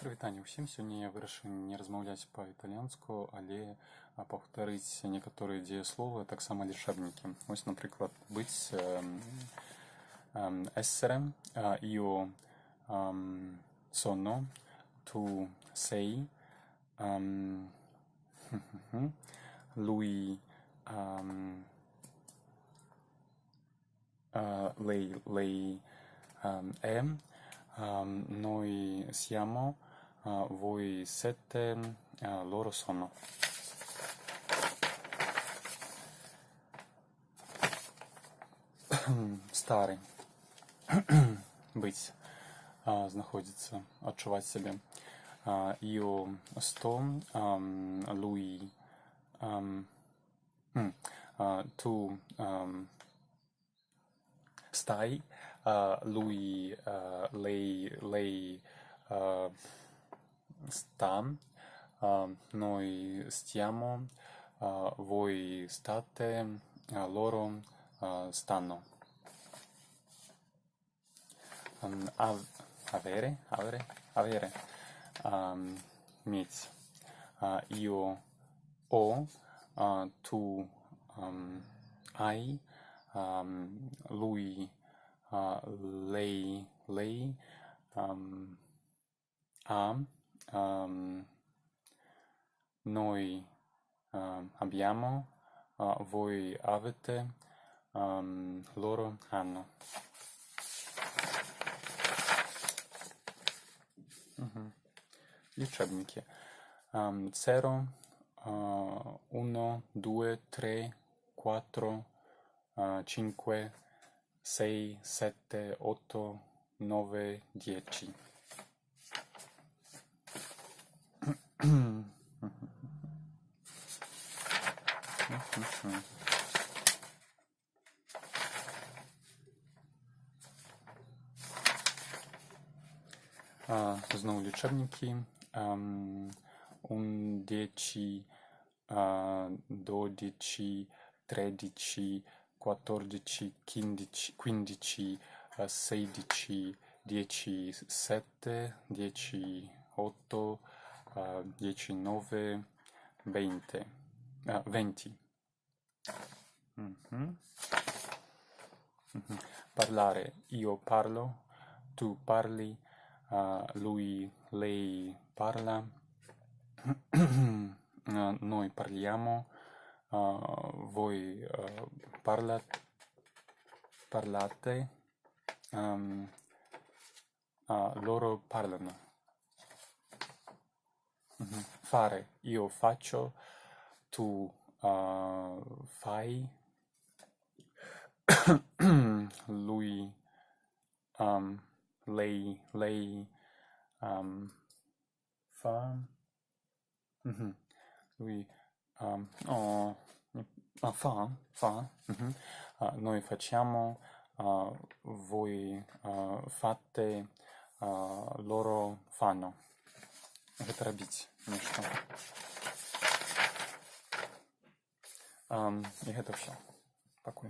Прывітанне ўсім. Сёння я вырашыў не размаўляць па-італьянску, але паўтарыць некаторыя дзеясловы, таксама лічэбнікі. Вось, напрыклад, быць, essere, io sono, tu sei, lui, lei è, noi siamo, voi siete, loro sono. Stare. Быть. Знаходиться. Адчуваць сябе. Io sto, lui, tu stai, lui, lei sta, noi stiamo, voi state, loro stanno. Avere. Иметь. Io ho, tu hai, lui, lei ha, noi abbiamo, voi avete, loro hanno. Лічебники. 0, 1, 2, 3, 4, 5, 6, 7, 8, 9, 10. Знову лічебники. 11, 12, 13, 14, 15, 16, 10, 7, 10, 8, 10, 9, 20. 20. Parlare. Io parlo, tu parli, lui, lei parla, noi parliamo, voi parlate, loro parlano. Fare. Io faccio, tu fai, lui, lei fa, lui fa, noi facciamo, voi fate, loro fanno. Гэта рабіць нешта. І гэта ўсё. Пакуль.